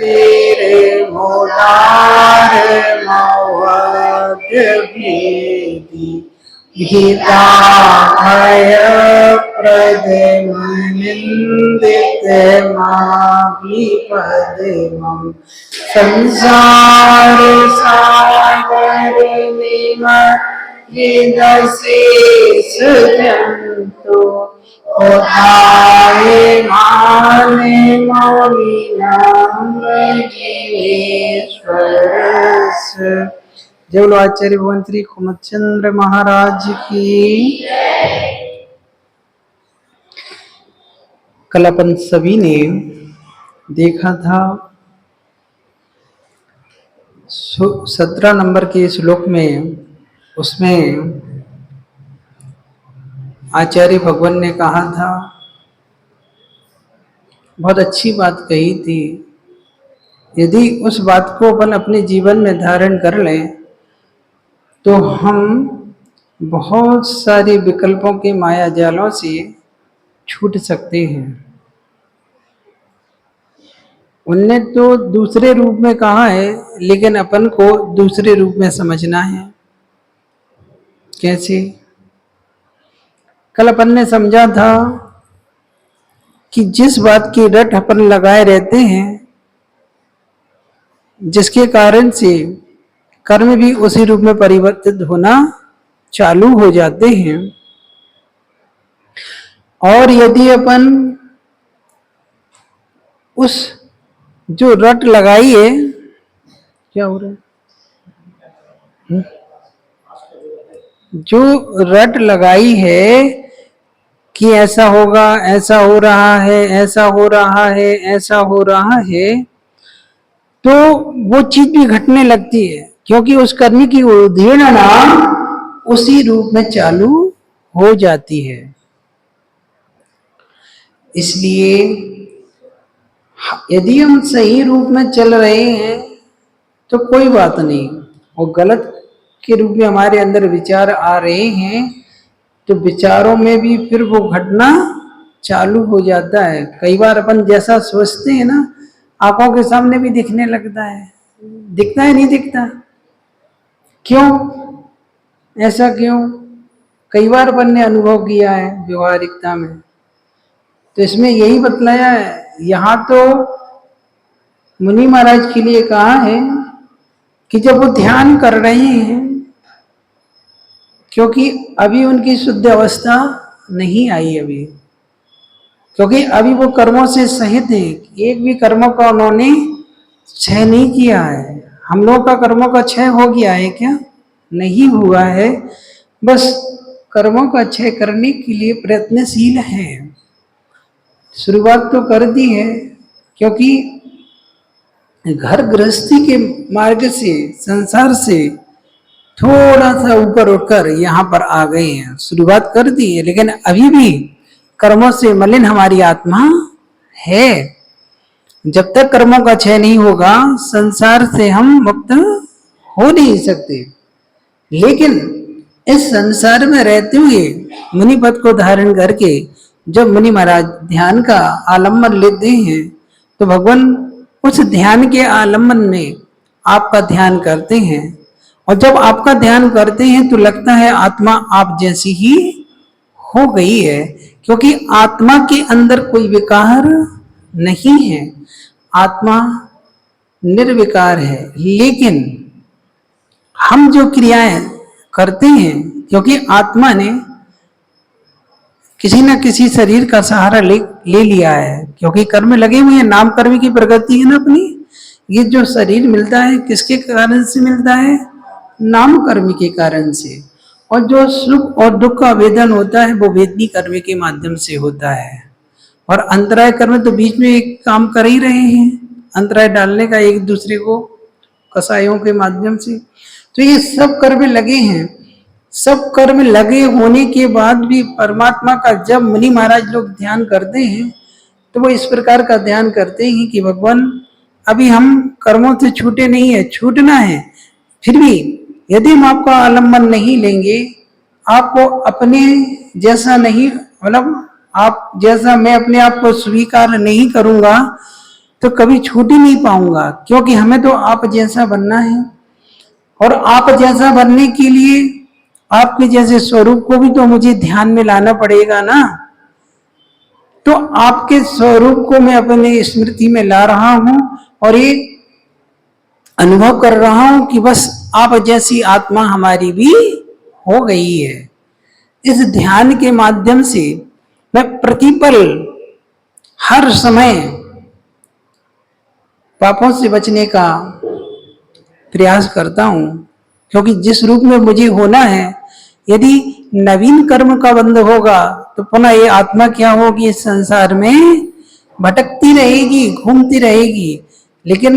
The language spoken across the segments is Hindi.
मौवाद्यभेदी गीतामय प्रदमनिन्दित माभिपदमं संसार सागर निमग्नशेष जन्तु उद्धारे माने मौलिनामृगेश्वरस्य। जय बोलो आचार्य भगवान श्री कुमतचंद्र महाराज की। कल अपन सभी ने देखा था 17 नंबर के श्लोक में, उसमें आचार्य भगवान ने कहा था, बहुत अच्छी बात कही थी, यदि उस बात को अपन अपने जीवन में धारण कर लें तो हम बहुत सारे विकल्पों के माया जालों से छूट सकते हैं। उनने तो दूसरे रूप में कहा है, लेकिन अपन को दूसरे रूप में समझना है। कैसे? कल अपन ने समझा था कि जिस बात की रट अपन लगाए रहते हैं, जिसके कारण से कर्म भी उसी रूप में परिवर्तित होना चालू हो जाते हैं, और यदि अपन उस जो रट लगाई है, क्या हो रहा है, जो रट लगाई है कि ऐसा होगा, ऐसा हो रहा है, ऐसा हो रहा है, ऐसा हो रहा है, तो वो चीज भी घटने लगती है, क्योंकि उस करने की उद्दीपना उसी रूप में चालू हो जाती है। इसलिए यदि हम सही रूप में चल रहे हैं तो कोई बात नहीं, और गलत के रूप में हमारे अंदर विचार आ रहे हैं तो विचारों में भी फिर वो घटना चालू हो जाता है। कई बार अपन जैसा सोचते हैं ना, आंखों के सामने भी दिखने लगता है। दिखता है नहीं दिखता? क्यों? ऐसा क्यों? कई बार अपन ने अनुभव किया है व्यवहारिकता में। तो इसमें यही बतलाया है, यहाँ तो मुनि महाराज के लिए कहा है कि जब वो ध्यान कर रहे हैं, क्योंकि अभी उनकी शुद्ध अवस्था नहीं आई अभी, क्योंकि अभी वो कर्मों से सहित है, एक भी कर्मों का उन्होंने क्षय नहीं किया है। हम लोग का कर्मों का क्षय हो गया है क्या? नहीं हुआ है, बस कर्मों का क्षय करने के लिए प्रयत्नशील है। शुरुआत तो कर दी है, क्योंकि घर गृहस्थी के मार्ग से, संसार से थोड़ा सा ऊपर उठकर यहाँ पर आ गए हैं। शुरुआत कर दी है, लेकिन अभी भी कर्मों से मलिन हमारी आत्मा है। जब तक कर्मों का क्षय नहीं होगा, संसार से हम मुक्त हो नहीं सकते। लेकिन इस संसार में रहते हुए मुनि पद को धारण करके जब मुनि महाराज ध्यान का आलम्बन लेते हैं, तो भगवान उस ध्यान के आलम्बन में आपका ध्यान करते हैं, और जब आपका ध्यान करते हैं तो लगता है आत्मा आप जैसी ही हो गई है, क्योंकि आत्मा के अंदर कोई विकार नहीं है, आत्मा निर्विकार है। लेकिन हम जो क्रियाएं करते हैं, क्योंकि आत्मा ने किसी न किसी शरीर का सहारा ले लिया है, क्योंकि कर्म लगे हुए हैं, नाम कर्म की प्रगति है ना अपनी। ये जो शरीर मिलता है किसके कारण से मिलता है? नाम कर्म के कारण से। और जो सुख और दुख का वेदन होता है वो वेदनी कर्म के माध्यम से होता है। और अंतराय कर्म तो बीच में एक काम कर ही रहे हैं, अंतराय डालने का एक दूसरे को कसायों के माध्यम से। तो ये सब कर्म लगे हैं। सब कर्म लगे होने के बाद भी परमात्मा का जब मुनि महाराज लोग ध्यान करते हैं, तो वो इस प्रकार का ध्यान करते हैं कि भगवान अभी हम कर्मों से छूटे नहीं है, छूटना है। फिर भी यदि हम आपका आलम्बन नहीं लेंगे, आपको अपने जैसा नहीं, मतलब आप जैसा मैं अपने आप को स्वीकार नहीं करूंगा, तो कभी छूट ही नहीं पाऊंगा, क्योंकि हमें तो आप जैसा बनना है। और आप जैसा बनने के लिए आपके जैसे स्वरूप को भी तो मुझे ध्यान में लाना पड़ेगा ना। तो आपके स्वरूप को मैं अपने स्मृति में ला रहा हूं और ये अनुभव कर रहा हूं कि बस आप जैसी आत्मा हमारी भी हो गई है। इस ध्यान के माध्यम से मैं प्रतिपल हर समय पापों से बचने का प्रयास करता हूं, क्योंकि जिस रूप में मुझे होना है, यदि नवीन कर्म का बंध होगा तो पुनः ये आत्मा क्या होगी, इस संसार में भटकती रहेगी, घूमती रहेगी। लेकिन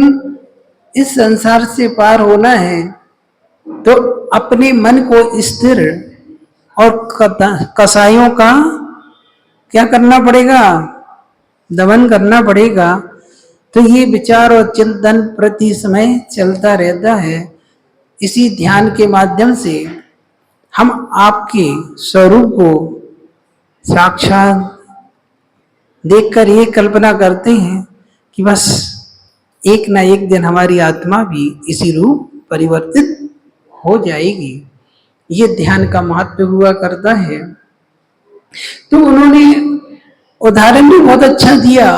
इस संसार से पार होना है तो अपने मन को स्थिर और कसायों का क्या करना पड़ेगा, दमन करना पड़ेगा। तो ये विचार और चिंतन प्रति समय चलता रहता है। इसी ध्यान के माध्यम से हम आपके स्वरूप को साक्षात देखकर ये कल्पना करते हैं कि बस एक ना एक दिन हमारी आत्मा भी इसी रूप परिवर्तित हो जाएगी। ये ध्यान का महत्व हुआ करता है। तो उन्होंने उदाहरण भी बहुत अच्छा दिया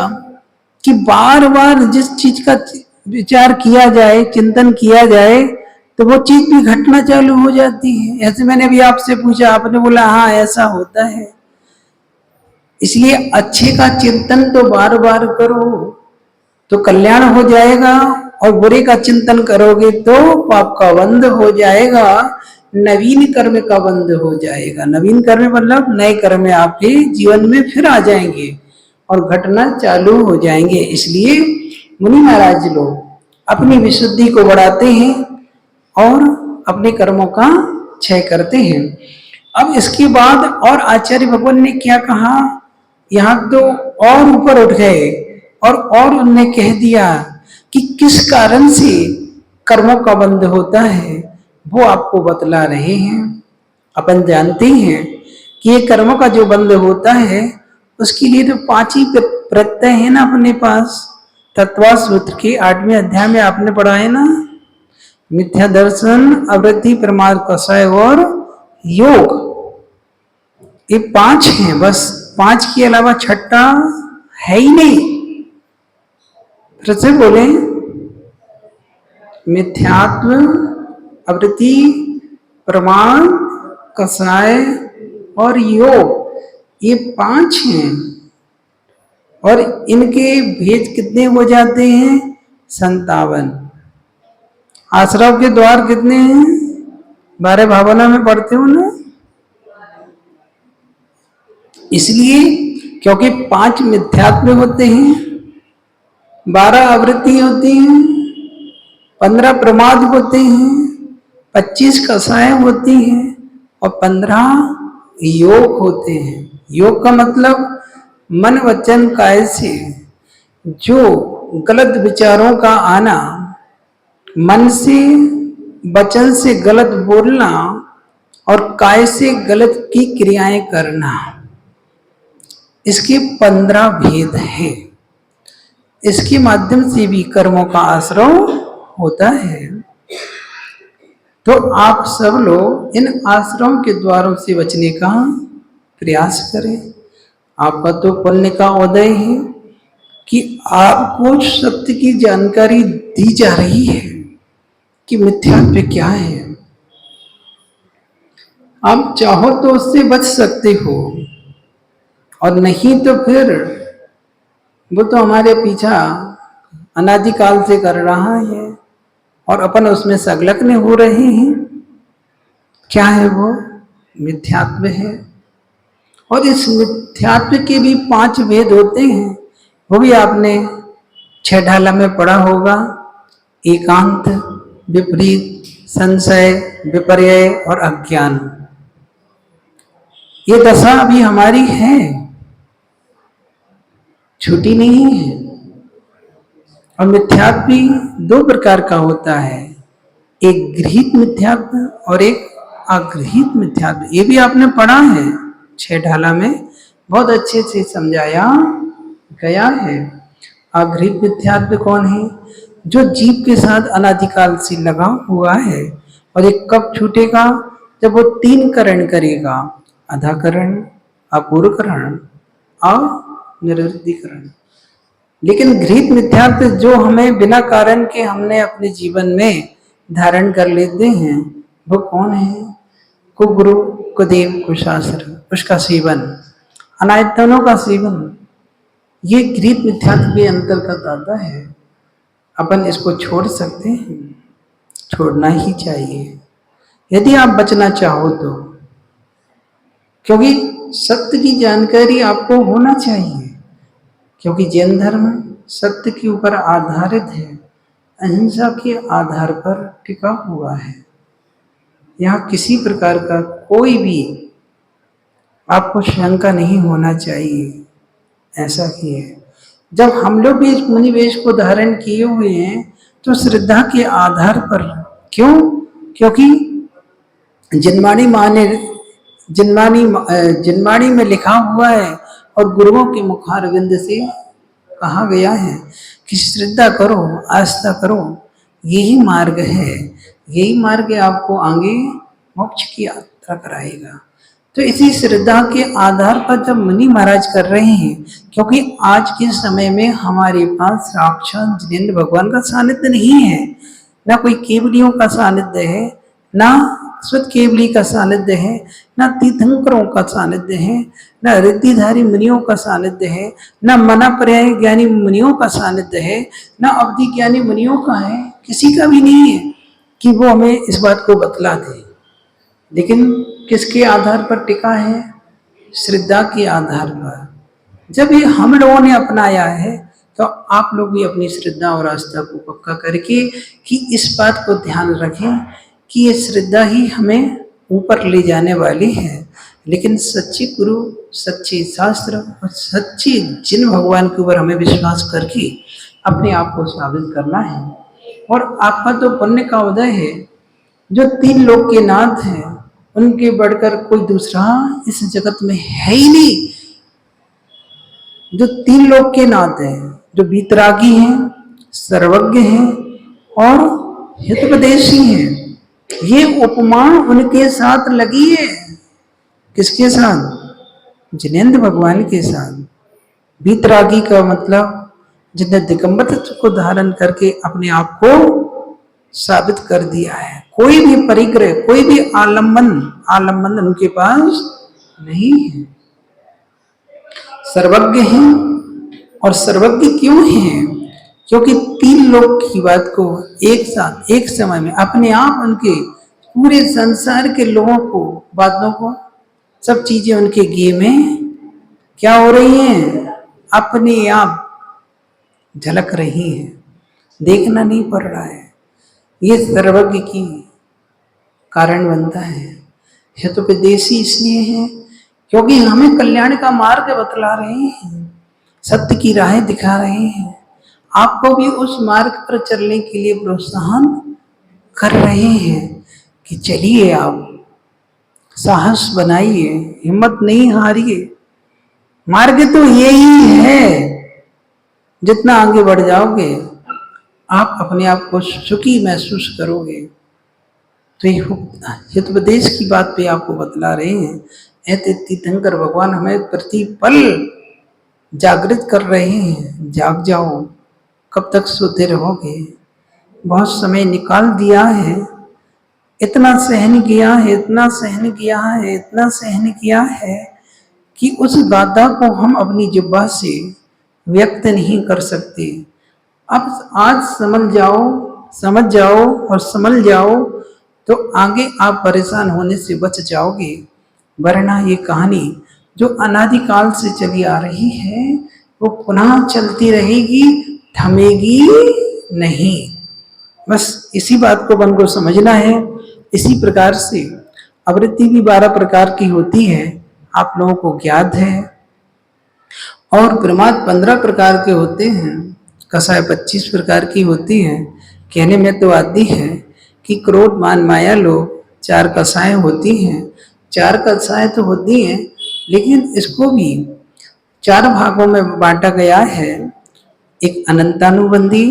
कि बार बार जिस चीज का विचार किया जाए, चिंतन किया जाए, तो वो चीज भी घटना चालू हो जाती है। ऐसे मैंने भी आपसे पूछा, आपने बोला हाँ ऐसा होता है। इसलिए अच्छे का चिंतन तो बार बार करो तो कल्याण हो जाएगा, और बुरे का चिंतन करोगे तो पाप का बंध हो जाएगा, नवीन कर्म का बंध हो जाएगा। नवीन कर्म मतलब नए कर्म आपके जीवन में फिर आ जाएंगे और घटना चालू हो जाएंगे। इसलिए मुनि महाराज लोग अपनी विशुद्धि को बढ़ाते हैं और अपने कर्मों का क्षय करते हैं। अब इसके बाद और आचार्य भगवान ने क्या कहा, यहां तो और ऊपर उठ गए और उनने कह दिया कि किस कारण से कर्मों का बंध होता है, वो आपको बतला रहे हैं। अपन जानते हैं कि ये कर्मों का जो बंध होता है उसके लिए तो 5 ही प्रत्यय है ना अपने पास। तत्वा सूत्र के 8वें अध्याय में आपने पढ़ा है ना, मिथ्या दर्शन, अवृत्ति, प्रमाद, कषाय और योग। ये 5 हैं, बस 5 के अलावा छठा है ही नहीं। फिर से बोले, मिथ्यात्व, अवृत्ति, प्रमाद, कषाय और योग, ये 5 हैं। और इनके भेद कितने हो जाते हैं, 57। आश्रव के द्वार कितने हैं, 12 भावना में पढ़ते हो ना। इसलिए क्योंकि 5 मिथ्यात्व होते हैं, 12 आवृत्ति होती हैं, 15 प्रमाद होते हैं, 25 कषाय होती हैं और 15 योग होते हैं। योग का मतलब मन वचन काय से जो गलत विचारों का आना, मन से वचन से गलत बोलना और काय से गलत की क्रियाएं करना, इसके 15 भेद हैं। इसके माध्यम से भी कर्मों का आश्रय होता है। तो आप सब लोग इन आश्रमों के द्वारों से बचने का प्रयास करें। आपका तो पुण्य का उदय है कि आपको सत्य की जानकारी दी जा रही है कि मिथ्यात्व क्या है। आप चाहो तो उससे बच सकते हो, और नहीं तो फिर वो तो हमारे पीछा अनादिकाल से कर रहा है और अपन उसमें संलग्न हो रहे हैं। क्या है वो, मिथ्यात्व है। और इस मिथ्यात्व के भी 5 भेद होते हैं, वो भी आपने 6 ढाला में पढ़ा होगा। एकांत, विपरीत, संशय, विपर्यय और अज्ञान। ये दशा अभी हमारी है, छूटी नहीं है। और मिथ्यात्व भी 2 प्रकार का होता है, एक गृहीत मिथ्यात्व और एक अगृहीत मिथ्यात्व। ये भी आपने पढ़ा है 6 ढाला में, बहुत अच्छे से समझाया गया है। अघृत मिथ्यात्व कौन है? जो जीव के साथ अनादिकाल से लगा हुआ है। और ये कब छूटेगा? जब वो 3 करण करेगा, अधाकरण, अपूर्वकरण और निरुद्धीकरण। लेकिन घृत मिथ्यात्व जो हमें बिना कारण के हमने अपने जीवन में धारण कर लेते हैं, वो कौन है? को गुरु, को देव, को शास्त्र, उसका सेवन, अनायतनों का सेवन, ये घृत मिथ्यात्व के अंतर्गत आता है। अपन इसको छोड़ सकते हैं? छोड़ना ही चाहिए यदि आप बचना चाहो तो, क्योंकि सत्य की जानकारी आपको होना चाहिए। क्योंकि जैन धर्म सत्य के ऊपर आधारित है, अहिंसा के आधार पर टिका हुआ है। यहाँ किसी प्रकार का कोई भी आपको शंका नहीं होना चाहिए। ऐसा ही है, जब हम लोग भी इस मुनिवेश को धारण किए हुए हैं तो श्रद्धा के आधार पर। क्यों? क्योंकि जिनवाणी माँ ने जिनवाणी में लिखा हुआ है और गुरुओं के मुखारविंद से कहा गया है कि श्रद्धा करो, आस्था करो, यही मार्ग है। यही मार्ग आपको आगे मोक्ष की यात्रा कराएगा। तो इसी श्रद्धा के आधार पर जब मुनि महाराज कर रहे हैं, क्योंकि आज के समय में हमारे पास साक्षात जिनेंद्र भगवान का सानिध्य नहीं है, ना कोई केवलियों का सानिध्य है, ना शुद्ध केवली का सानिध्य है, ना तीर्थंकरों का सानिध्य है, ना रिद्धिधारी मुनियों का सानिध्य है, ना मना पर्याय ज्ञानी मुनियों का सानिध्य है, ना अवधि ज्ञानी मुनियों का है। किसी का भी नहीं है कि वो हमें इस बात को बतला दे। लेकिन किसके आधार पर टिका है? श्रद्धा के आधार पर। जब ये हम लोगों ने अपनाया है तो आप लोग भी अपनी श्रद्धा और आस्था को पक्का करके कि इस बात को ध्यान रखें कि ये श्रद्धा ही हमें ऊपर ले जाने वाली है। लेकिन सच्चे गुरु, सच्चे शास्त्र और सच्चे जिन भगवान के ऊपर हमें विश्वास करके अपने आप को साबित करना है। और आपका तो पुण्य का उदय है, जो 3 लोक के नाथ हैं, उनके बढ़कर कोई दूसरा इस जगत में है ही नहीं। जो 3 लोक के नाथ हैं, जो वीतरागी हैं, सर्वज्ञ हैं और हितोपदेशी हैं, ये उपमा उनके साथ लगी है। किसके साथ? जिनेंद्र भगवान के साथ। वीतरागी का मतलब जिन्हें दिगंबरत्व को धारण करके अपने आप को साबित कर दिया है। कोई भी परिग्रह, कोई भी आलम्बन उनके पास नहीं है। सर्वज्ञ हैं, और सर्वज्ञ क्यों हैं? क्योंकि 3 लोक की बात को एक साथ एक समय में अपने आप उनके पूरे संसार के लोगों को, बातों को, सब चीजें उनके गे में क्या हो रही हैं? अपने आप झलक रही हैं, देखना नहीं पड़ रहा है। ये सर्वज्ञ की कारण बनता है। हितोपदेशी इसलिए है क्योंकि हमें कल्याण का मार्ग बतला रहे हैं, सत्य की राहें दिखा रहे हैं, आपको भी उस मार्ग पर चलने के लिए प्रोत्साहन कर रहे हैं कि चलिए, आप साहस बनाइए, हिम्मत नहीं हारिए। मार्ग तो यही है। जितना आगे बढ़ जाओगे आप अपने आप को सुखी महसूस करोगे। तो ये हितोपदेश की बात पे आपको बतला रहे हैं। ऐसे तीर्थंकर भगवान हमें प्रतिपल जागृत कर रहे हैं, जाग जाओ, कब तक सोते रहोगे? बहुत समय निकाल दिया है, इतना सहन किया है, इतना सहन किया है, इतना सहन किया है कि उस गाथा को हम अपनी जुब्बा से व्यक्त नहीं कर सकते। अब आज समझ जाओ और संभल जाओ, तो आगे आप परेशान होने से बच जाओगे। वरना ये कहानी जो अनादिकाल से चली आ रही है वो पुनः चलती रहेगी, थमेगी नहीं। बस इसी बात को मन को समझना है। इसी प्रकार से आवृत्ति भी 12 प्रकार की होती है, आप लोगों को ज्ञात है। और प्रमाद 15 प्रकार के होते हैं, कसाय 25 प्रकार की होती है। कहने में तो आती है कि क्रोध, मान, माया, लोभ 4 कसाय होती हैं। 4 कसाय तो होती हैं, लेकिन इसको भी 4 भागों में बांटा गया है। एक अनंतानुबंधी,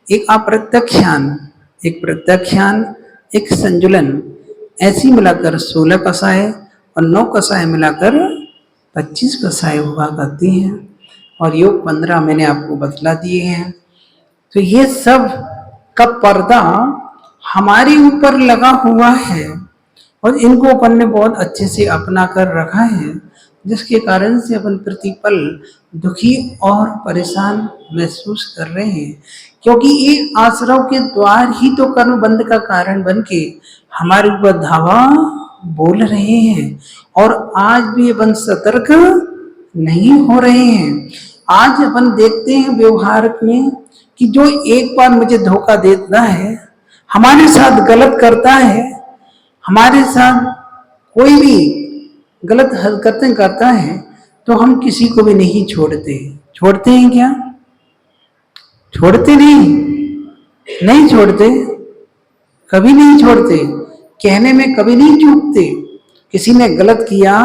एक अप्रत्यक्षान, एक प्रत्यक्षान, एक संजुलन, ऐसी मिलाकर 16 कसाएं और 9 कसाएं मिलाकर 25 कसाएं हुआ करती हैं। और योग 15 मैंने आपको बतला दिए हैं। तो ये सब का पर्दा हमारे ऊपर लगा हुआ है और इनको अपन ने बहुत अच्छे से अपना कर रखा है, जिसके कारण से अपन प्रतिपल दुखी और परेशान महसूस कर रहे हैं। क्योंकि ये आश्रव के द्वार ही तो कर्म बंध का कारण बन के हमारे ऊपर धावा बोल रहे हैं और आज भी अपन सतर्क नहीं हो रहे हैं। आज अपन देखते हैं व्यवहार में कि जो एक बार मुझे धोखा देता है, हमारे साथ गलत करता है, हमारे साथ कोई भी गलत हरकतें करता है, तो हम किसी को भी नहीं छोड़ते। छोड़ते हैं क्या? छोड़ते नहीं छोड़ते, कभी नहीं छोड़ते, कहने में कभी नहीं चूकते। किसी ने गलत किया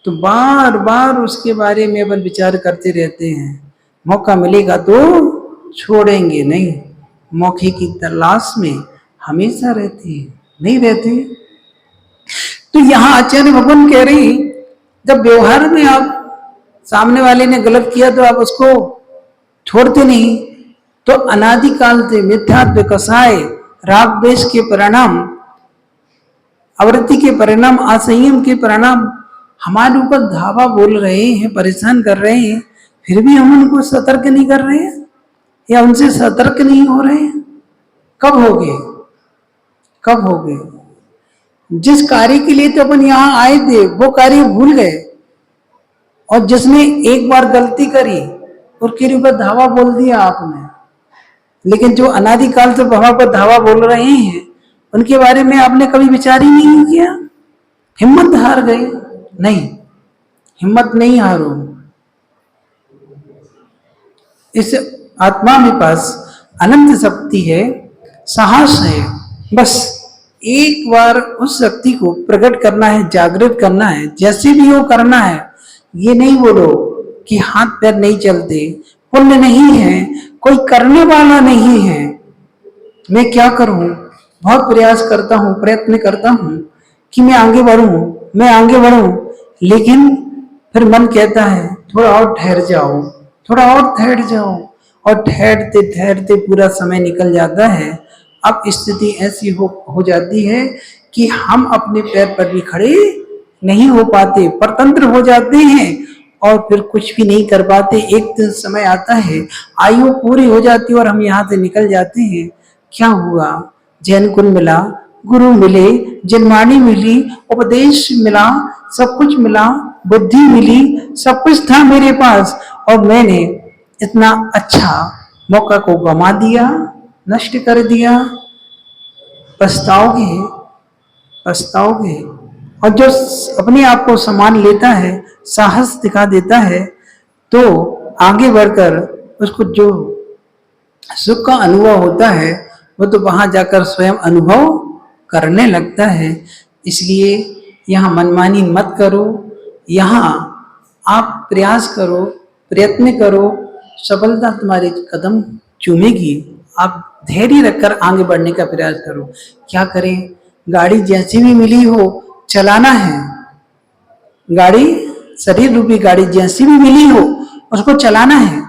तो बार बार उसके बारे में अपन विचार करते रहते हैं। मौका मिलेगा तो छोड़ेंगे नहीं, मौके की तलाश में हमेशा रहते हैं, नहीं रहते। तो यहां आचार्य भगवान कह रही, जब व्यवहार में आप सामने वाले ने गलत किया तो आप उसको छोड़ते नहीं, तो अनादिकाल से मिथ्यात्व कसाय राग द्वेष के परिणाम, आवृत्ति के परिणाम, असंयम के परिणाम हमारे ऊपर धावा बोल रहे हैं, परेशान कर रहे हैं, फिर भी हम उनको सतर्क नहीं कर रहे हैं या उनसे सतर्क नहीं हो रहे हैं। कब हो गए? कब हो गए? जिस कार्य के लिए तो अपन यहां आए थे वो कार्य भूल गए, और जिसने एक बार गलती करी उसके ऊपर धावा बोल दिया आपने। लेकिन जो अनादिकाल से वहां पर धावा बोल रहे हैं उनके बारे में आपने कभी विचार ही नहीं किया। हिम्मत हार गए? नहीं, हिम्मत नहीं हारो। इस आत्मा में पास अनंत शक्ति है, साहस है, बस एक बार उस शक्ति को प्रकट करना है, जागृत करना है, जैसे भी वो करना है। ये नहीं बोलो कि हाथ पैर नहीं चलते, पुण्य नहीं है, कोई करने वाला नहीं है, मैं क्या करूं, बहुत प्रयास करता हूं, प्रयत्न करता हूं कि मैं आगे बढ़ूं, लेकिन फिर मन कहता है थोड़ा और ठहर जाओ, थोड़ा और ठहर जाओ, और ठहरते ठहरते पूरा समय निकल जाता है। अब स्थिति ऐसी हो जाती है कि हम अपने पैर पर भी खड़े नहीं हो पाते, परतंत्र हो जाते हैं और फिर कुछ भी नहीं कर पाते। एक दिन समय आता है, आयु पूरी हो जाती है और हम यहाँ से निकल जाते हैं। क्या हुआ? जैन कुल मिला, गुरु मिले, जनवाणी मिली, उपदेश मिला, सब कुछ मिला, बुद्धि मिली, सब कुछ था मेरे पास, और मैंने इतना अच्छा मौका को गंवा दिया, नष्ट कर दिया। पछताओगे, पछताओगे। और जो अपने आप को सम्मान लेता है, साहस दिखा देता है, तो आगे बढ़कर उसको जो सुख का अनुभव होता है वो तो वहां जाकर स्वयं अनुभव करने लगता है। इसलिए यहाँ मनमानी मत करो, यहाँ आप प्रयास करो, प्रयत्न करो, सफलता तुम्हारे कदम चूमेगी। आप धैर्य रखकर आगे बढ़ने का प्रयास करो। क्या करें? गाड़ी जैसी भी मिली हो चलाना है, गाड़ी, शरीर रूपी गाड़ी जैसी भी मिली हो उसको चलाना है,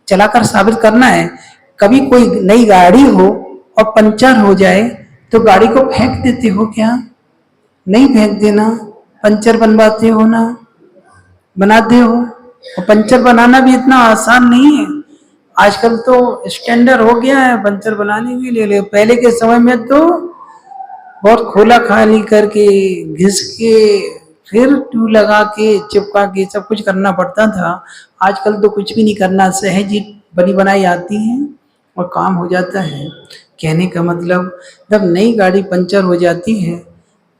चलाकर साबित करना है। कभी कोई नई गाड़ी हो और पंचर हो जाए तो गाड़ी को फेंक देते हो क्या? नहीं फेंक देना, पंचर बनवाते हो ना, बनाते हो। और पंचर बनाना भी इतना आसान नहीं है, आजकल तो स्टैंडर्ड हो गया है पंचर बनाने के लिए। पहले के समय में तो बहुत खोला खाली करके, घिस के, फिर ट्यूब लगा के, चिपका के सब कुछ करना पड़ता था। आजकल तो कुछ भी नहीं करना, सहज ही बनी बनाई आती है और काम हो जाता है। कहने का मतलब, जब नई गाड़ी पंचर हो जाती है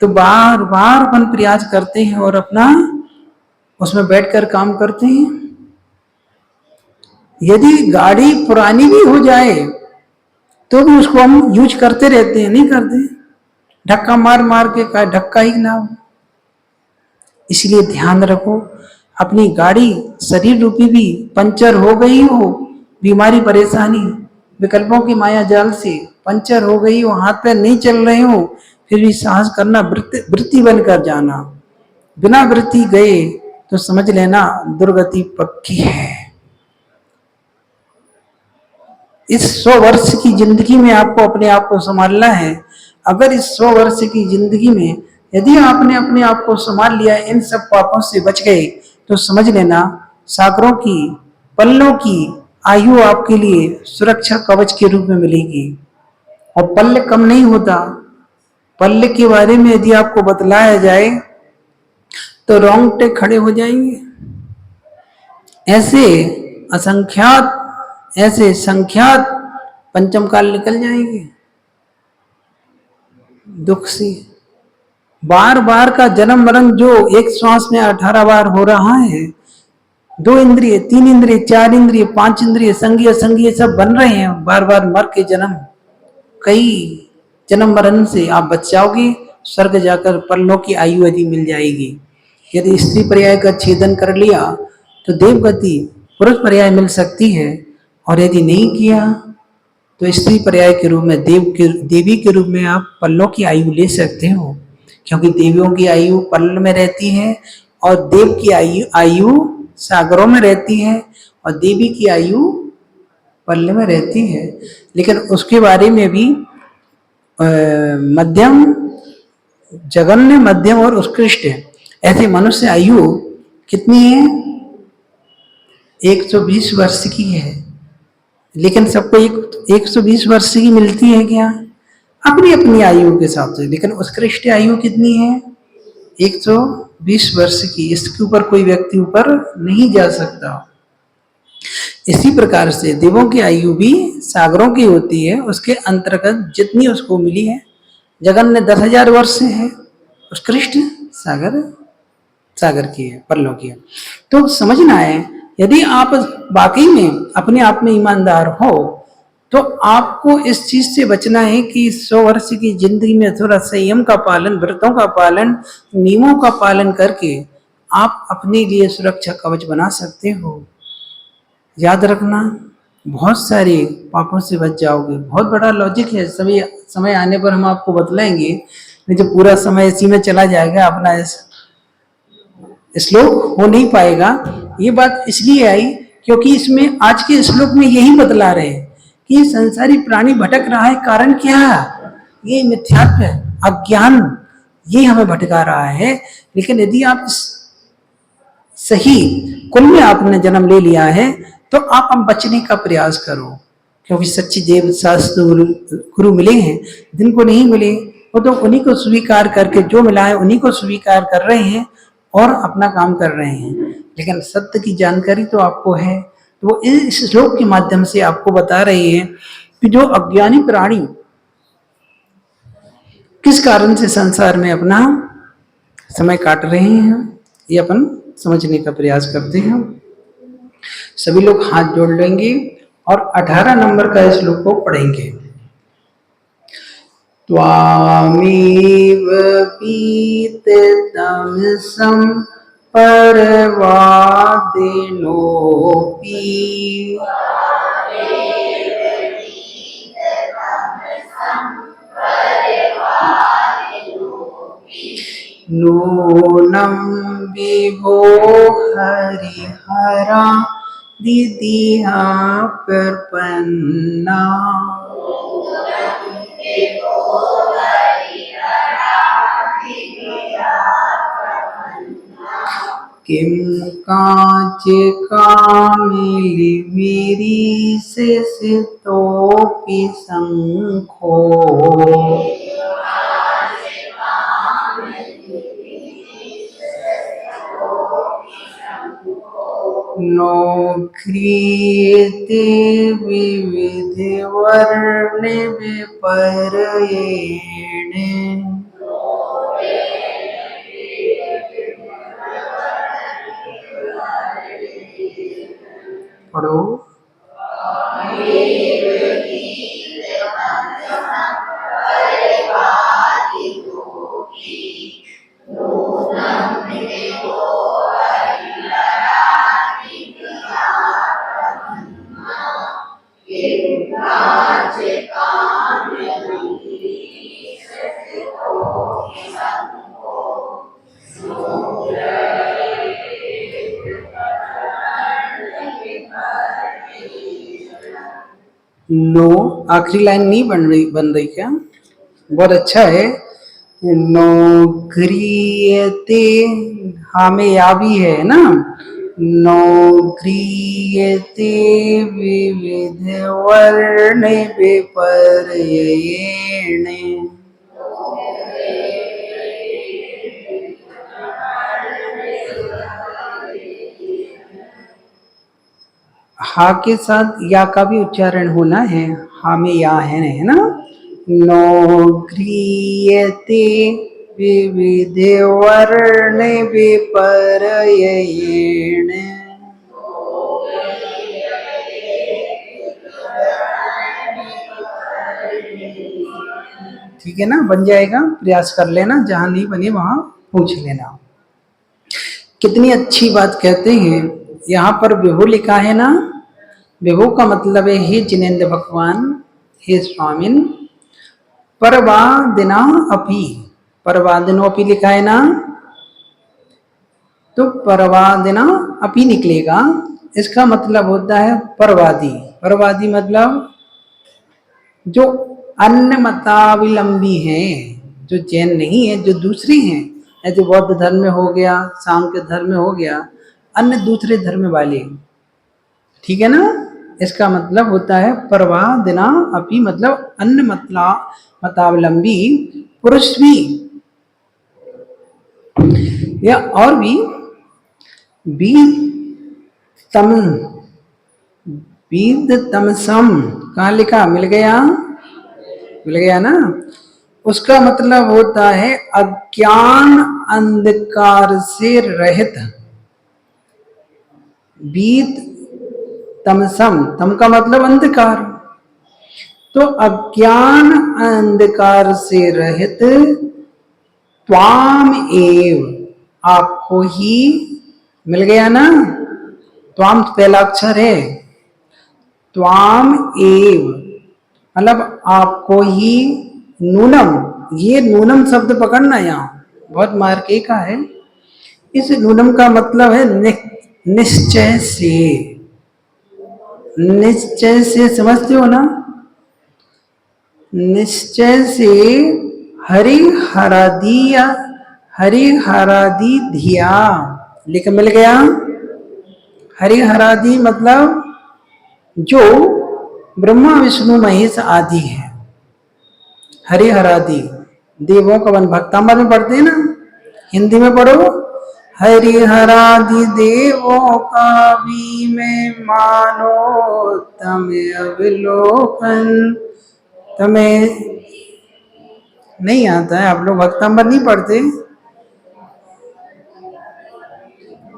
तो बार बार अपन प्रयास करते हैं और अपना उसमें बैठकर काम करते हैं। यदि गाड़ी पुरानी भी हो जाए तो भी उसको हम यूज करते रहते हैं, नहीं करते, धक्का मार मार के, का धक्का ही ना हो। इसलिए ध्यान रखो, अपनी गाड़ी शरीर रूपी भी पंचर हो गई हो, बीमारी परेशानी विकल्पों की माया जाल से पंचर हो गई हो, हाथ पैर नहीं चल रहे हो, फिर भी साहस करना, वृत्ति बनकर जाना। बिना वृत्ति गए तो समझ लेना दुर्गति पक्की है। इस 100 वर्ष की जिंदगी में आपको अपने आप को संभालना है। अगर इस 100 वर्ष की जिंदगी में यदि आपने अपने आप को संभाल लिया, इन सब पापों से बच गए, तो समझ लेना सागरों की, पल्लों की आयु आपके लिए सुरक्षा कवच के रूप में मिलेगी। और पल्ल कम नहीं होता। पल्ल के बारे में यदि आपको बतलाया जाए तो रोंगटे खड़े हो जाएंगे। ऐसे असंख्यात, ऐसे संख्यात पंचम काल निकल जाएंगे दुख से। बार बार का जन्म मरण जो एक श्वास में 18 बार हो रहा है, 2 इंद्रिय, 3 इंद्रिय, 4 इंद्रिय, 5 इंद्रिय, संघीय असंघीय सब बन रहे हैं, बार बार मर के जन्म। कई जन्म मरण से आप बच जाओगे, स्वर्ग जाकर पल्लों की आयु यदि मिल जाएगी। यदि स्त्री पर्याय का छेदन कर लिया तो देवगति पुरुष पर्याय मिल सकती है, और यदि नहीं किया तो स्त्री पर्याय के रूप में देवी के रूप में आप पल्लों की आयु ले सकते हो। क्योंकि देवियों की आयु पल्ल में रहती है और देव की आयु सागरों में रहती है, और देवी की आयु पल्ल में रहती है। लेकिन उसके बारे में भी मध्यम, जघन्य, मध्यम और उत्कृष्ट है। ऐसे मनुष्य आयु कितनी है? 120 वर्ष की है। लेकिन सबको 120 वर्ष की मिलती है क्या? अपनी अपनी आयु के हिसाब से। लेकिन उत्कृष्ट आयु कितनी है? 120 वर्ष की। इसके ऊपर कोई व्यक्ति ऊपर नहीं जा सकता। इसी प्रकार से देवों की आयु भी सागरों की होती है, उसके अंतर्गत जितनी उसको मिली है। जगन ने 10,000 वर्ष से है, उत्कृष्ट सागर सागर की है, पल्लों की है। तो समझना है, यदि आप वाकई में अपने आप में ईमानदार हो तो आपको इस चीज से बचना है कि 100 वर्ष की जिंदगी में थोड़ा संयम का पालन, व्रतों का पालन, नियमों का पालन करके आप अपने लिए सुरक्षा कवच बना सकते हो। याद रखना, बहुत सारे पापों से बच जाओगे। बहुत बड़ा लॉजिक है, सभी समय आने पर हम आपको बतलाएंगे। नहीं तो पूरा समय इसी में चला जाएगा, अपना श्लोक हो नहीं पाएगा। ये बात इसलिए आई क्योंकि इसमें आज के श्लोक में यही बतला रहे हैं कि संसारी प्राणी भटक रहा है। कारण क्या है? ये मिथ्यात्व है, अज्ञान, ये हमें भटका रहा है। लेकिन यदि आप सही कुल में आपने जन्म ले लिया है तो आप अब बचने का प्रयास करो। क्योंकि सच्ची देव शास्त्र गुरु मिले हैं, जिनको नहीं मिले वो तो उन्हीं को स्वीकार करके, जो मिला है उन्हीं को स्वीकार कर रहे हैं और अपना काम कर रहे हैं। लेकिन सत्य की जानकारी तो आपको है। तो वो इस श्लोक के माध्यम से आपको बता रहे हैं कि जो अज्ञानी प्राणी किस कारण से संसार में अपना समय काट रहे हैं, ये अपन समझने का प्रयास करते हैं। सभी लोग हाथ जोड़ लेंगे और 18 नंबर का श्लोक को पढ़ेंगे। त्वामेव पीततमसं परवादिनोऽपि नूनं विभो हरिहरा दिदिहा प्रपन्ना किं काचिकामिलिविरिसितोऽपि शङ्खो नो क्रियते विविधवर्णे विपर्ययेण पढ़ो। नो, आखिरी लाइन नहीं बन रही क्या? बहुत अच्छा है। नो क्रियते, हाँ में या भी है ना। नो क्रियते विविध वर्ण विपर्ययेण। हा के साथ या का भी उच्चारण होना है। हा में या है ना। नो क्रियते विविध वर्ण विपर्ययेण। ठीक है ना, बन जाएगा। प्रयास कर लेना, जहां नहीं बने वहां पूछ लेना। कितनी अच्छी बात कहते हैं। यहाँ पर विभु लिखा है ना, विभु का मतलब है हे जिनेन्द्र भगवान, हे स्वामिन। परवादिना अपि, परवादिनो अपि लिखा है ना, तो परवादिना अपि निकलेगा। इसका मतलब होता है परवादी। परवादी मतलब जो अन्य मतावलंबी हैं, जो जैन नहीं है, जो दूसरी हैं, जैसे बौद्ध धर्म में हो गया, सांख्य धर्म में हो गया, अन्य दूसरे धर्म वाले। ठीक है ना। इसका मतलब होता है परवादिना अपि, मतलब अन्य मतावलंबी पुरुष भी या और भी तम, बीद तमसम, कहाँ लिखा? मिल गया, मिल गया ना। उसका मतलब होता है अज्ञान अंधकार से रहित। बीत तमसम, तम का मतलब अंधकार, तो अज्ञान अंधकार से रहित त्वाम एव, आपको ही। मिल गया ना। त्वाम पहला अक्षर है। त्वाम एव मतलब आपको ही। नूनम, ये नूनम शब्द पकड़ना, यहाँ बहुत मार्के का है। इस नूनम का मतलब है निश्चय से। निश्चय से समझते हो ना। निश्चय से हरि हरादि, हरि हरादि धिया, लिख मिल गया। हरि हरादि मतलब जो ब्रह्मा विष्णु महेश आदि है। हरि हरादि देवों का वन, भक्तांबर में पढ़ते हैं ना, हिंदी में पढ़ो। हरि हरादि देवों का भी मैं मानो, तमें अवलोकन। तमें नहीं आता है, आप लोग भक्तांबर नहीं पढ़ते,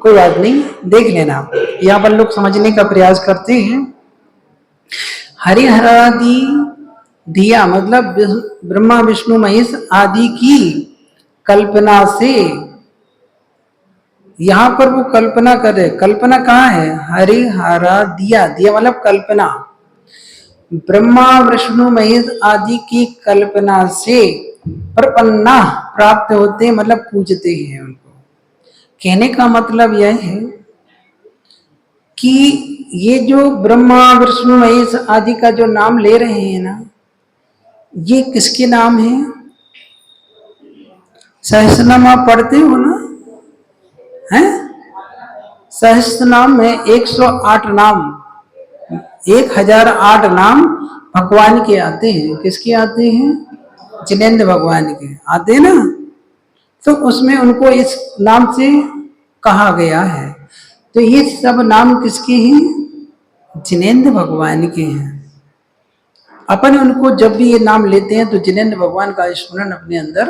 कोई बात नहीं, देख लेना। यहाँ पर लोग समझने का प्रयास करते हैं। हरिहरादि दिया मतलब ब्रह्मा विष्णु महेश आदि की कल्पना से। यहां पर वो कल्पना करे, कल्पना कहाँ है? हरिहरा दिया, दिया मतलब कल्पना। ब्रह्मा विष्णु महेश आदि की कल्पना से प्रपन्ना प्राप्त होते, मतलब पूजते हैं उनको। कहने का मतलब यह है कि ये जो ब्रह्मा विष्णु महेश आदि का जो नाम ले रहे हैं ना, ये किसके नाम है? सहस्रनाम आप पढ़ते हो ना, हैं? सहस्रनाम में 108 नाम, 1008 नाम भगवान के आते हैं। किसके आते हैं? जिनेन्द्र भगवान के आते हैं ना। तो उसमें उनको इस नाम से कहा गया है। तो ये सब नाम किसके हैं? जिनेन्द्र भगवान के हैं। अपन उनको जब भी ये नाम लेते हैं तो जिनेन्द्र भगवान का स्मरण अपने अंदर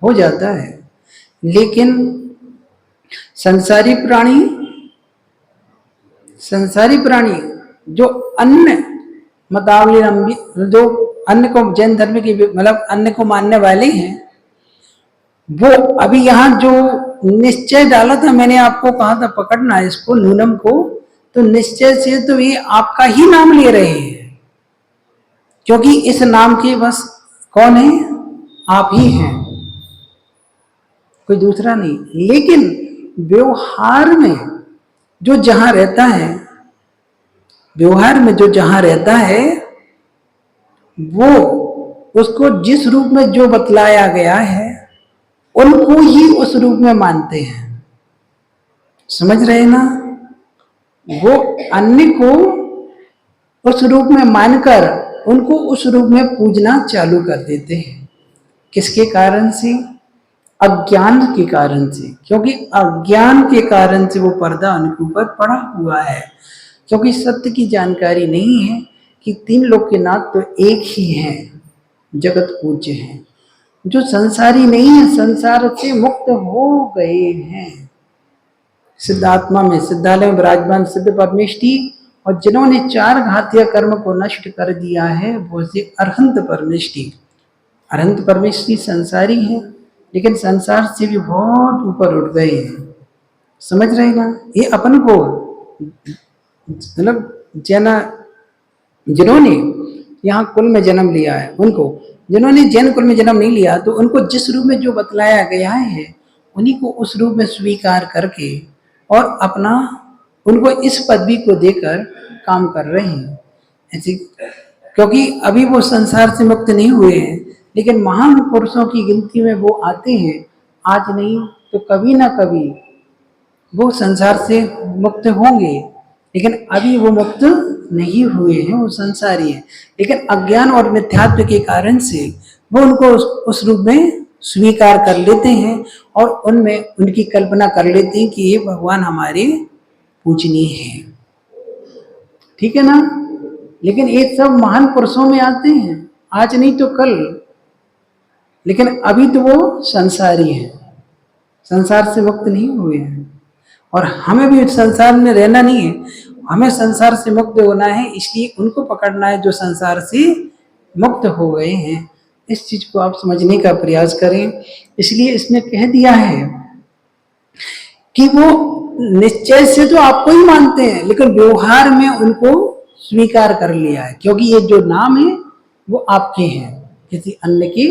हो जाता है। लेकिन संसारी प्राणी, संसारी प्राणी जो अन्य मतावलंबी, जो अन्य को जैन धर्म की मतलब अन्य को मानने वाले हैं, वो अभी यहाँ जो निश्चय डाला था, मैंने आपको कहा था पकड़ना इसको, नूनम को। तो निश्चय से तो ये आपका ही नाम ले रहे हैं, क्योंकि इस नाम के बस कौन है? आप ही हैं, कोई दूसरा नहीं। लेकिन व्यवहार में जो जहां रहता है, व्यवहार में जो जहां रहता है वो उसको जिस रूप में जो बतलाया गया है उनको ही उस रूप में मानते हैं। समझ रहे ना? वो अन्य को उस रूप में मानकर उनको उस रूप में पूजना चालू कर देते हैं। किसके कारण से? अज्ञान के कारण से। क्योंकि अज्ञान के कारण से वो पर्दा उनके ऊपर पड़ा हुआ है। क्योंकि सत्य की जानकारी नहीं है कि तीन लोक के नाथ तो एक ही हैं, जगत पूज्य हैं। जो संसारी नहीं है, संसार से मुक्त हो गए हैं, सिद्धात्मा में, सिद्धालय में विराजमान सिद्ध परमेष्टि, और जिन्होंने चार घातीय कर्म को नष्ट कर दिया है वो से अरहंत परमेष्टि। अरहंत परमेष्टि संसारी है, लेकिन संसार से भी बहुत ऊपर उठ गए हैं। समझ रहे ना? ये अपन को मतलब जिन्होंने यहाँ कुल में जन्म लिया है, उनको, जिन्होंने जैन कुल में जन्म नहीं लिया तो उनको जिस रूप में जो बतलाया गया है उन्हीं को उस रूप में स्वीकार करके और अपना उनको इस पदवी को देकर काम कर रहे हैं ऐसे। क्योंकि अभी वो संसार से मुक्त नहीं हुए हैं, लेकिन महान पुरुषों की गिनती में वो आते हैं। आज नहीं तो कभी ना कभी वो संसार से मुक्त होंगे, लेकिन अभी वो मुक्त नहीं हुए हैं, वो संसारी है। लेकिन अज्ञान और मिथ्यात्व के कारण से वो उनको उस रूप में स्वीकार कर लेते हैं और उनमें उनकी कल्पना कर लेते हैं कि ये भगवान हमारे पूजनीय हैं। ठीक है ना? लेकिन ये सब महान पुरुषों में आते हैं, आज नहीं तो कल, लेकिन अभी तो वो संसारी है, संसार से मुक्त नहीं हुए हैं। और हमें भी संसार में रहना नहीं है, हमें संसार से मुक्त होना है, इसलिए उनको पकड़ना है जो संसार से मुक्त हो गए हैं। इस चीज को आप समझने का प्रयास करें। इसलिए इसमें कह दिया है कि वो निश्चय से तो आपको ही मानते हैं, लेकिन व्यवहार में उनको स्वीकार कर लिया है, क्योंकि ये जो नाम है वो आपके हैं, किसी अन्य के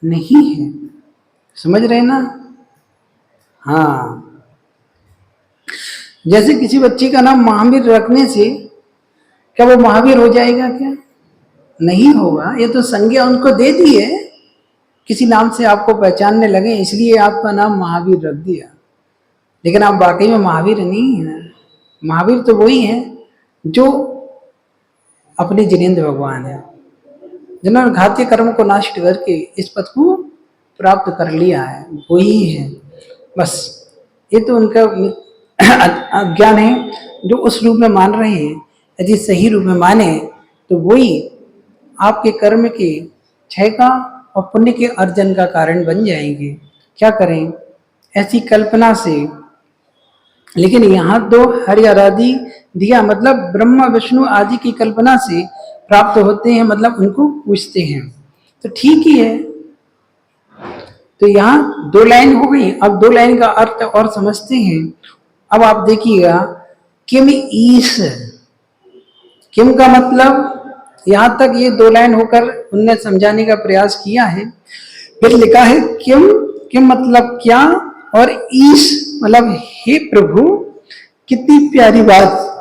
नहीं है। समझ रहे ना? हाँ, जैसे किसी बच्चे का नाम महावीर रखने से क्या वो महावीर हो जाएगा? क्या नहीं होगा। ये तो संज्ञा उनको दे दी है, किसी नाम से आपको पहचानने लगे इसलिए आपका नाम महावीर रख दिया, लेकिन आप वाकई में महावीर नहीं है। महावीर तो वही है जो अपने जिनेंद्र भगवान है, जिन्होंने घातीय कर्म को नष्ट करके इस पद को प्राप्त कर लिया है, वही है बस। ये तो उनका अज्ञान है जो उस रूप में मान रहे हैं। यदि सही रूप में माने तो वही आपके कर्म के क्षय का और पुण्य के अर्जन का कारण बन जाएंगे। क्या करें ऐसी कल्पना से? लेकिन यहाँ तो हरि आराधि दिया मतलब ब्रह्मा विष्णु आदि की कल्पना से प्राप्त होते हैं, मतलब उनको पूछते हैं, तो ठीक ही है। तो यहाँ 2 लाइन हो गई, अब 2 लाइन का अर्थ और समझते हैं। अब आप देखिएगा, किम ईश, किम का मतलब यहां तक ये 2 लाइन होकर उनने समझाने का प्रयास किया है। फिर लिखा है किम, किम मतलब क्या, और ईश मतलब हे प्रभु। कितनी प्यारी बात।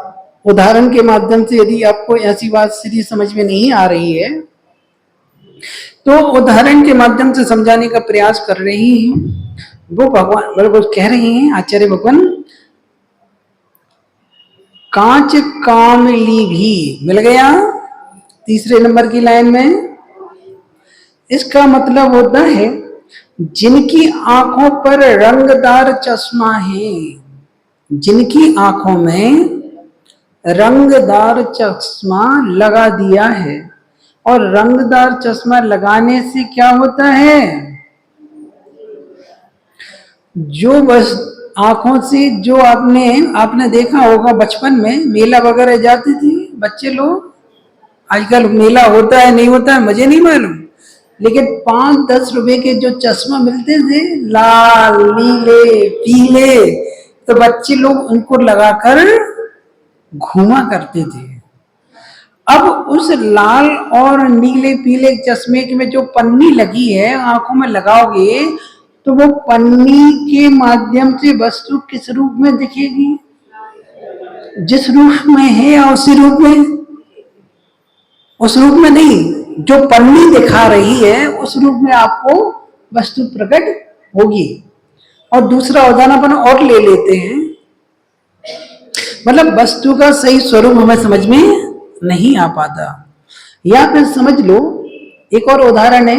उदाहरण के माध्यम से यदि आपको ऐसी बात सीधी समझ में नहीं आ रही है तो उदाहरण के माध्यम से समझाने का प्रयास कर रही हैं वो भगवान। मतलब कह रहे हैं आचार्य भगवान, कांच कामली भी मिल गया 3 नंबर की लाइन में। इसका मतलब होता है जिनकी आंखों पर रंगदार चश्मा है, जिनकी आंखों में रंगदार चश्मा लगा दिया है। और रंगदार चश्मा लगाने से क्या होता है? जो बस आंखों से, जो आपने देखा होगा बचपन में मेला वगैरह जाते थे बच्चे लोग, आजकल मेला होता है नहीं होता है मुझे नहीं मालूम, लेकिन 5-10 रुपए के जो चश्मा मिलते थे लाल नीले पीले, तो बच्चे लोग उनको लगाकर घूमा करते थे। अब उस लाल और नीले पीले चश्मे में जो पन्नी लगी है आंखों में लगाओगे तो वो पन्नी के माध्यम से वस्तु किस रूप में दिखेगी? जिस रूप में है या उसी रूप में, उस रूप में नहीं, जो पन्नी दिखा रही है उस रूप में आपको वस्तु प्रकट होगी। और दूसरा उदाहरण अपन और ले लेते हैं, मतलब वस्तु का सही स्वरूप हमें समझ में नहीं आ पाता। या फिर समझ लो, एक और उदाहरण है,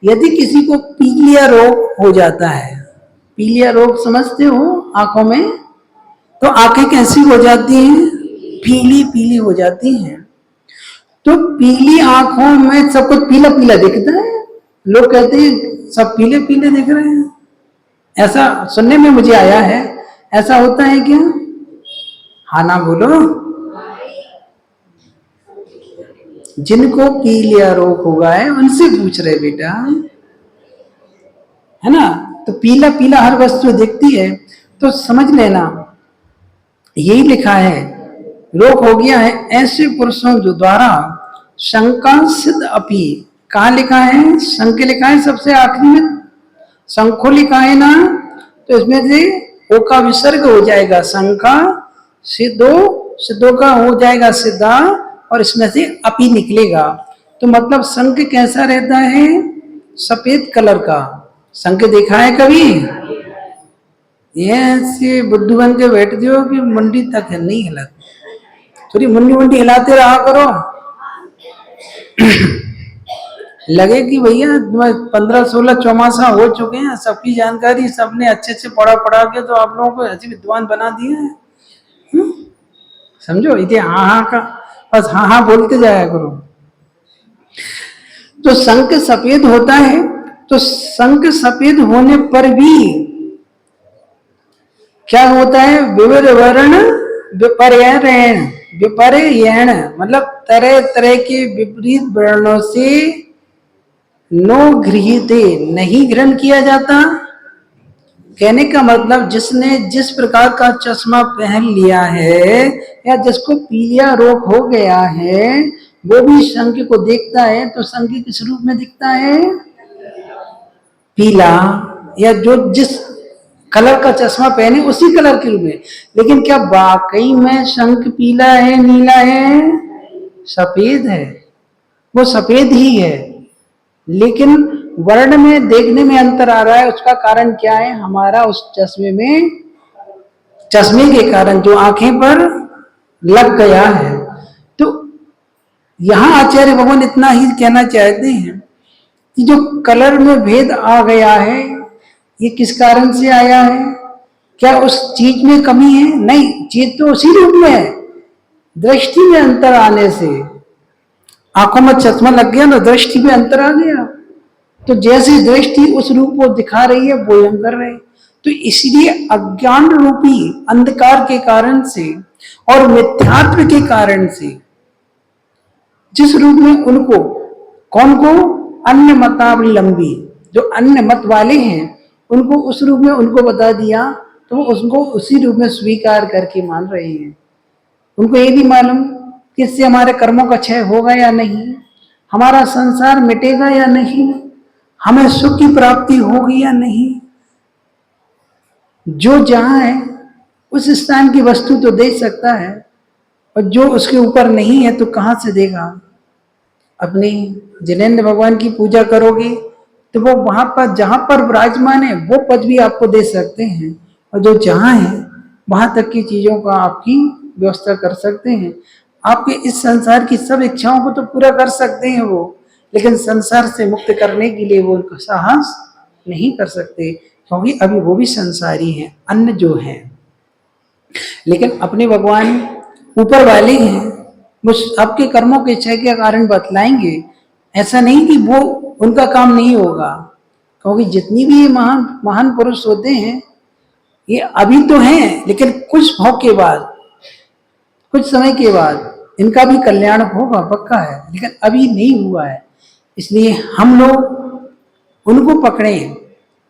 यदि किसी को पीलिया रोग हो जाता है, पीलिया रोग समझते हो आंखों में, तो आंखें कैसी हो जाती हैं, पीली पीली हो जाती हैं। तो पीली आंखों में सब कुछ पीला पीला दिखता है, लोग कहते हैं सब पीले पीले दिख रहे हैं, ऐसा सुनने में मुझे आया है। ऐसा होता है क्या? हाँ ना बोलो। जिनको पीलिया रोग हुआ है उनसे पूछ रहे बेटा, है ना? तो पीला पीला हर वस्तु दिखती है, तो समझ लेना यही लिखा है, रोग हो गया है ऐसे पुरुषों जो द्वारा शंका सिद्ध अपी। कहाँ लिखा है? शंक लिखा है सबसे आखिरी में, शंखो लिखा है ना, तो इसमें से ओ का विसर्ग हो जाएगा, शंका सिद्धो, सिद्धो का हो जाएगा सिद्धा, और इसमें से अपी निकलेगा। तो मतलब शंख कैसा रहता है? सफेद कलर का। शंख देखा है कभी? ये ऐसे बुद्धू बन के बैठते हो कि मुंडी तक है नहीं हिलाते, थोड़ी मुंडी मुंडी हिलाते रहा करो। लगे कि भैया 15-16 चौमासा हो चुके हैं, सबकी जानकारी सबने अच्छे से पढ़ा पढ़ा के तो आप लोगों को ऐसे विद्वान बना दिए हैं। समझो, इतने हाँ हाँ का बस हाँ हाँ बोलते जाया करो। तो शंख सफेद होता है, तो शंख सफेद होने पर भी क्या होता है? विविध वर्ण विपर्यण, विपर्यण मतलब तरह तरह के विपरीत वर्णों से नो गृहीते नहीं ग्रहण किया जाता। कहने का मतलब जिसने जिस प्रकार का चश्मा पहन लिया है या जिसको पीलिया रोग हो गया है वो भी शंख को देखता है, तो शंख किस रूप में दिखता है? पीला, या जो जिस कलर का चश्मा पहने उसी कलर के रूप में। लेकिन क्या वाकई में शंख पीला है, नीला है? सफेद है, वो सफेद ही है, लेकिन वर्ण में देखने में अंतर आ रहा है। उसका कारण क्या है? हमारा उस चश्मे में, चश्मे के कारण जो आंखें पर लग गया है। तो यहां आचार्य भगवान इतना ही कहना चाहते हैं कि जो कलर में भेद आ गया है ये किस कारण से आया है? क्या उस चीज में कमी है? नहीं, चीज तो उसी रूप में है, दृष्टि में अंतर आने से। आंखों में चश्मा लग गया ना, दृष्टि में अंतर आ गया, तो जैसी दृष्टि उस रूप को दिखा रही है वो हम कर रहे हैं। तो इसलिए अज्ञान रूपी अंधकार के कारण से और मिथ्यात्व के कारण से जिस रूप में उनको, कौन को? अन्य मतावलंबी, जो अन्य मत वाले हैं उनको उस रूप में उनको बता दिया, तो वो उसको उसी रूप में स्वीकार करके मान रहे हैं। उनको ये भी मालूम कि इससे हमारे कर्मों का क्षय होगा या नहीं, हमारा संसार मिटेगा या नहीं, हमें सुख की प्राप्ति होगी या नहीं। जो जहां है उस स्थान की वस्तु तो दे सकता है, और जो उसके ऊपर नहीं है तो कहां से देगा? अपनी जिनेंद्र भगवान की पूजा करोगे तो वो वहां पर जहां पर विराजमान है वो पद भी आपको दे सकते हैं, और जो जहां है वहां तक की चीजों का आपकी व्यवस्था कर सकते हैं। आपके इस संसार की सब इच्छाओं को तो पूरा कर सकते हैं वो, लेकिन संसार से मुक्त करने के लिए वो उनका साहस नहीं कर सकते, क्योंकि अभी वो भी संसारी हैं, अन्य जो हैं। लेकिन अपने भगवान ऊपर वाले हैं, वो आपके कर्मों के क्षय के कारण बतलाएंगे। ऐसा नहीं कि वो उनका काम नहीं होगा, क्योंकि जितनी भी ये महान महान पुरुष होते हैं ये अभी तो हैं, लेकिन कुछ भाव के बाद, कुछ समय के बाद इनका भी कल्याण होगा, पक्का है, लेकिन अभी नहीं हुआ है। इसलिए हम लोग उनको पकड़ें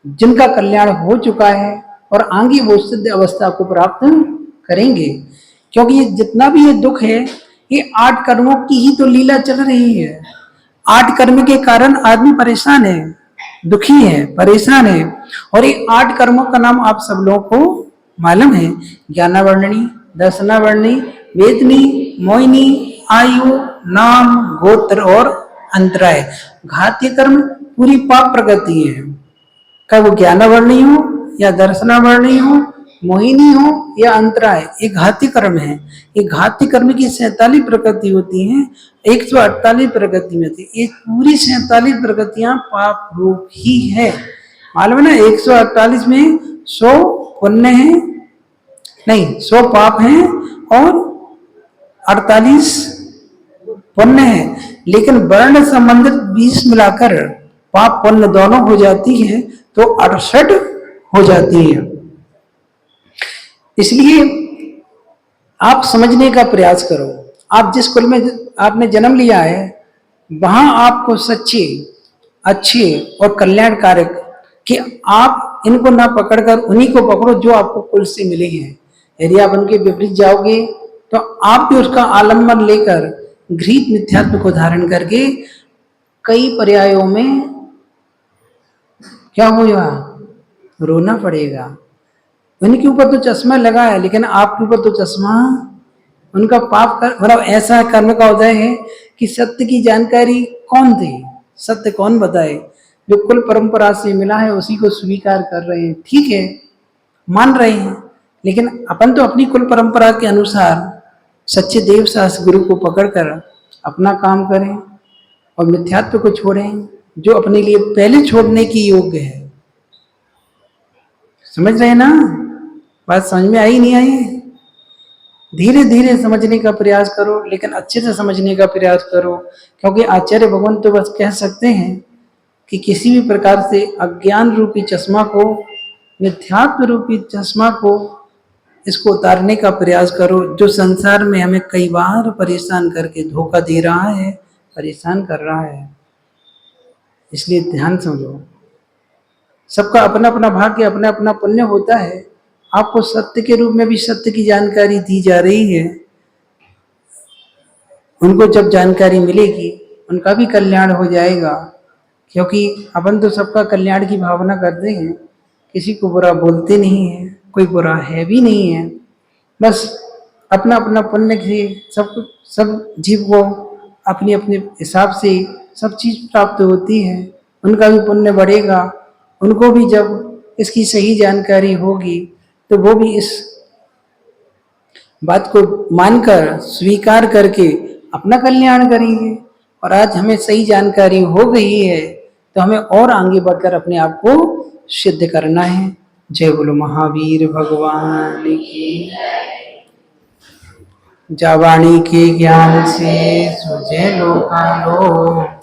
जिनका कल्याण हो चुका है, और आगे वो सिद्ध अवस्था को प्राप्त करेंगे। क्योंकि ये जितना भी ये दुख है ये 8 कर्मों की ही तो लीला चल रही है। 8 कर्म के कारण आदमी परेशान है, दुखी है, परेशान है। और ये 8 कर्मों का नाम आप सब लोगों को मालूम है, ज्ञानावर्णनी, दर्शनावर्णी, वेदनी, मोहिनी, आयु, नाम, गोत्र और अंतराय। घातीय कर्म पूरी पाप प्रगति है। क्या वो ज्ञानावर्णी हो या दर्शनावर्णी हो, मोहिनी हो या अंतराय, ये घाती कर्म है। ये घाती कर्म की 47 प्रकृति होती हैं, 148 प्रकृति में थी। ये पूरी 47 प्रकृतियां पाप रूप ही है। मालूम है ना, 148 में 100 पुण्य है, नहीं 100 पाप हैं और 48 पुण्य है। लेकिन वर्ण संबंधित 20 मिलाकर पाप पुण्य दोनों हो जाती है तो 68 हो जाती है। इसलिए आप समझने का प्रयास करो। आप जिस कुल में आपने जन्म लिया है वहां आपको सच्चे, अच्छे और कल्याणकारक कि आप इनको ना पकड़कर उन्हीं को पकड़ो जो आपको कुल से मिले हैं। यदि आप उनके विपरीत जाओगे तो आप भी उसका आलम्बन लेकर घृत मिथ्यात्व को धारण करके कई पर्यायों में क्या होगा, रोना पड़ेगा। उनके ऊपर तो चश्मा लगा है लेकिन आपके ऊपर तो चश्मा, उनका पाप कर मतलब ऐसा कर्म का उदय है कि सत्य की जानकारी कौन दे, सत्य कौन बताए। जो कुल परंपरा से मिला है उसी को स्वीकार कर रहे हैं, ठीक है, मान रहे हैं, लेकिन अपन तो अपनी कुल परंपरा के अनुसार सच्चे देव शास्त्र गुरु को पकड़कर अपना काम करें और मिथ्यात्व को छोड़ें जो अपने लिए पहले छोड़ने की योग्य है। समझ रहे हैं ना, बात समझ में आई नहीं आई? धीरे धीरे समझने का प्रयास करो, लेकिन अच्छे से समझने का प्रयास करो, क्योंकि आचार्य भगवान तो बस कह सकते हैं कि किसी भी प्रकार से अज्ञान रूपी चश्मा को, मिथ्यात्व रूपी चश्मा को, इसको उतारने का प्रयास करो जो संसार में हमें कई बार परेशान करके धोखा दे रहा है, परेशान कर रहा है। इसलिए ध्यान समझो, सबका अपना अपना भाग्य, अपना अपना पुण्य होता है। आपको सत्य के रूप में भी सत्य की जानकारी दी जा रही है। उनको जब जानकारी मिलेगी उनका भी कल्याण हो जाएगा, क्योंकि अपन तो सबका कल्याण की भावना करते हैं, किसी को बुरा बोलते नहीं है, कोई बुरा है भी नहीं है। बस अपना अपना पुण्य से सब जीव को अपने अपने हिसाब से सब चीज प्राप्त होती है। उनका भी पुण्य बढ़ेगा, उनको भी जब इसकी सही जानकारी होगी तो वो भी इस बात को मानकर स्वीकार करके अपना कल्याण करेंगे। और आज हमें सही जानकारी हो गई है तो हमें और आगे बढ़कर अपने आप को सिद्ध करना है। जय बोलो महावीर भगवान की। जा वाणी के ज्ञान से सुझे लोकालो।